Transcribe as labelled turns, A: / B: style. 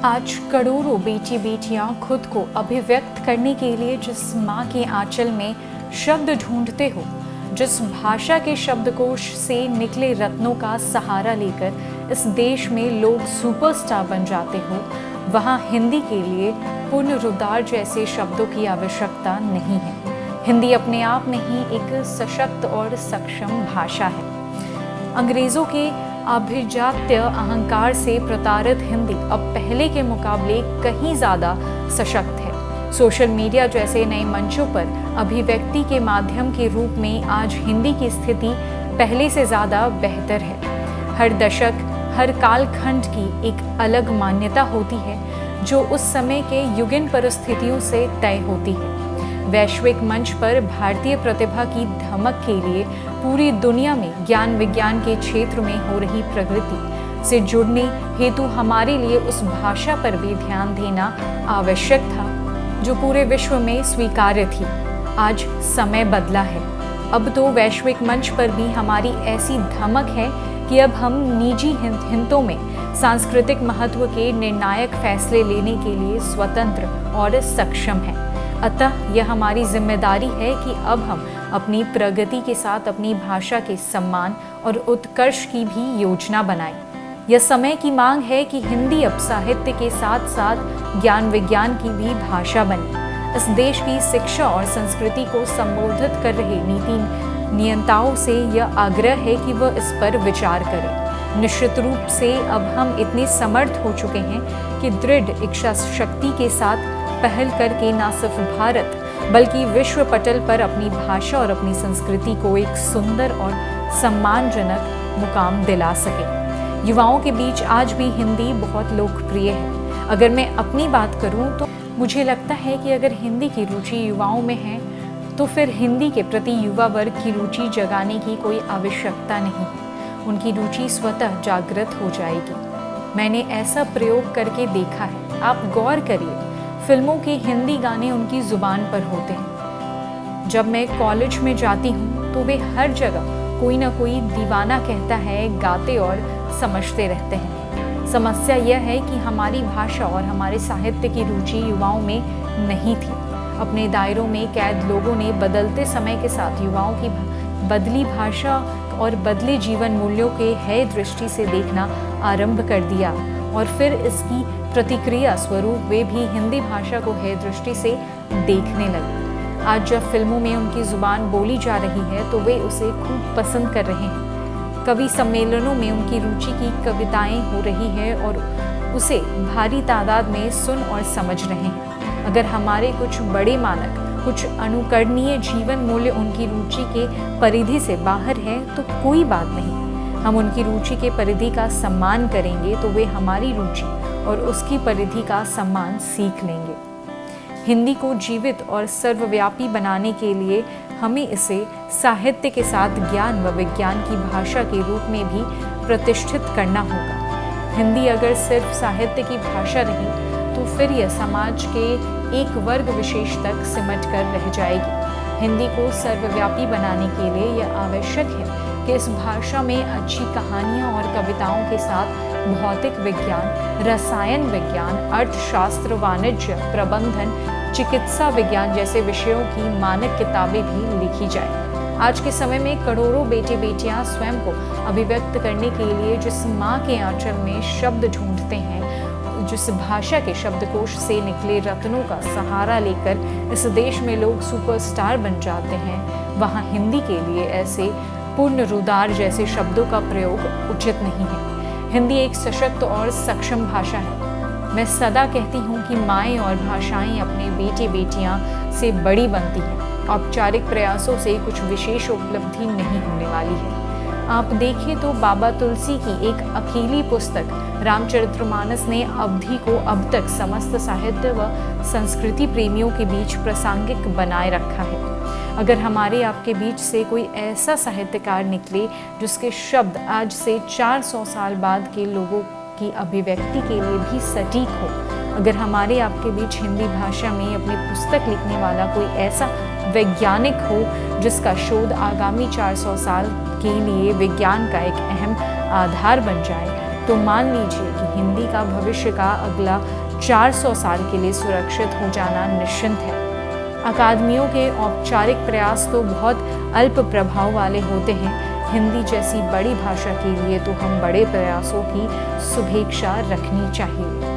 A: आज करोड़ों बेटी बेटियां खुद को अभिव्यक्त करने के लिए जिस माँ के आंचल में शब्द ढूंढते हो, जिस भाषा के शब्दकोश से निकले रत्नों का सहारा लेकर इस देश में लोग सुपरस्टार बन जाते हो, वहाँ हिंदी के लिए पुनरुद्धार जैसे शब्दों की आवश्यकता नहीं है। हिंदी अपने आप में ही एक सशक्त और सक्षम भाषा है। अंग्रेजों के अभिजात्य अहंकार से प्रताड़ित हिंदी अब पहले के मुकाबले कहीं ज़्यादा सशक्त है। सोशल मीडिया जैसे नए मंचों पर अभिव्यक्ति के माध्यम के रूप में आज हिंदी की स्थिति पहले से ज़्यादा बेहतर है। हर दशक, हर कालखंड की एक अलग मान्यता होती है जो उस समय के युगीन परिस्थितियों से तय होती है। वैश्विक मंच पर भारतीय प्रतिभा की धमक के लिए पूरी दुनिया में ज्ञान विज्ञान के क्षेत्र में हो रही प्रगति से जुड़ने हेतु हमारे लिए उस भाषा पर भी ध्यान देना आवश्यक था जो पूरे विश्व में स्वीकार्य थी। आज समय बदला है। अब तो वैश्विक मंच पर भी हमारी ऐसी धमक है कि अब हम निजी हितों में सांस्कृतिक महत्व के निर्णायक फैसले लेने के लिए स्वतंत्र और सक्षम हैं। अतः यह हमारी जिम्मेदारी है कि अब हम अपनी प्रगति के साथ अपनी भाषा के सम्मान और उत्कर्ष की भी योजना बनाएं। यह समय की मांग है कि हिंदी अब साहित्य के साथ साथ ज्ञान विज्ञान की भी भाषा बने। इस देश की शिक्षा और संस्कृति को संबोधित कर रहे नीति नियंताओं से यह आग्रह है कि वह इस पर विचार करें। निश्चित रूप से अब हम इतने समर्थ हो चुके हैं कि दृढ़ इच्छा शक्ति के साथ पहल करके न सिर्फ भारत बल्कि विश्व पटल पर अपनी भाषा और अपनी संस्कृति को एक सुंदर और सम्मानजनक मुकाम दिला सके। युवाओं के बीच आज भी हिंदी बहुत लोकप्रिय है। अगर मैं अपनी बात करूं तो मुझे लगता है कि अगर हिंदी की रुचि युवाओं में है तो फिर हिंदी के प्रति युवा वर्ग की रुचि जगाने की कोई आवश्यकता नहीं है। उनकी रुचि स्वतः जागृत हो जाएगी। मैंने ऐसा प्रयोग करके देखा है। आप गौर करिए, फिल्मों के हिंदी गाने उनकी ज़ुबान पर होते हैं। जब मैं कॉलेज में जाती हूँ तो वे हर जगह कोई ना कोई दीवाना कहता है, गाते और समझते रहते हैं। समस्या यह है कि हमारी भाषा और हमारे साहित्य की रुचि युवाओं में नहीं थी। अपने दायरों में कैद लोगों ने बदलते समय के साथ युवाओं की बदली भाषा और बदले जीवन मूल्यों के हेय दृष्टि से देखना आरंभ कर दिया और फिर इसकी प्रतिक्रिया स्वरूप वे भी हिंदी भाषा को हेय दृष्टि से देखने लगे। आज जब फिल्मों में उनकी जुबान बोली जा रही है तो वे उसे खूब पसंद कर रहे हैं। कवि सम्मेलनों में उनकी रुचि की कविताएं हो रही है और उसे भारी तादाद में सुन और समझ रहे हैं। अगर हमारे कुछ बड़े मानक, कुछ अनुकरणीय जीवन मूल्य उनकी रुचि के परिधि से बाहर है तो कोई बात नहीं। हम उनकी रुचि के परिधि का सम्मान करेंगे तो वे हमारी रुचि और उसकी परिधि का सम्मान सीख लेंगे। हिंदी को जीवित और सर्वव्यापी बनाने के लिए हमें इसे साहित्य के साथ ज्ञान व विज्ञान की भाषा के रूप में भी प्रतिष्ठित करना होगा। हिंदी अगर सिर्फ साहित्य की भाषा रही तो फिर यह समाज के एक वर्ग विशेष तक सिमट कर रह जाएगी। हिंदी को सर्वव्यापी बनाने के लिए यह आवश्यक है कि इस भाषा में अच्छी कहानियाँ और कविताओं के साथ भौतिक विज्ञान, रसायन विज्ञान, अर्थशास्त्र, वाणिज्य, प्रबंधन, चिकित्सा विज्ञान जैसे विषयों की मानक किताबें भी लिखी जाए। आज के समय में करोड़ों बेटे बेटियां स्वयं को अभिव्यक्त करने के लिए जिस माँ के आंचल में शब्द ढूंढते हैं, जिस भाषा के शब्दकोश से निकले रत्नों का सहारा लेकर इस देश में लोग सुपरस्टार बन जाते हैं, वहाँ हिंदी के लिए ऐसे पुनरुद्धार जैसे शब्दों का प्रयोग उचित नहीं है। हिंदी एक सशक्त और सक्षम भाषा है। मैं सदा कहती हूँ कि माएँ और भाषाएं अपने बेटे बेटियाँ से बड़ी बनती हैं। औपचारिक प्रयासों से कुछ विशेष उपलब्धि नहीं होने वाली है। आप देखें तो बाबा तुलसी की एक अकेली पुस्तक रामचरितमानस ने अवधि को अब तक समस्त साहित्य व संस्कृति प्रेमियों के बीच प्रासंगिक बनाए रखा है। अगर हमारे आपके बीच से कोई ऐसा साहित्यकार निकले जिसके शब्द आज से 400 साल बाद के लोगों की अभिव्यक्ति के लिए भी सटीक हो, अगर हमारे आपके बीच हिंदी भाषा में अपनी पुस्तक लिखने वाला कोई ऐसा वैज्ञानिक हो जिसका शोध आगामी 400 साल के लिए विज्ञान का एक अहम आधार बन जाए, तो मान लीजिए कि हिंदी का भविष्य का अगला 400 साल के लिए सुरक्षित हो जाना निश्चिंत है। अकादमियों के औपचारिक प्रयास तो बहुत अल्प प्रभाव वाले होते हैं। हिंदी जैसी बड़ी भाषा के लिए तो हम बड़े प्रयासों की शुभेच्छा रखनी चाहिए।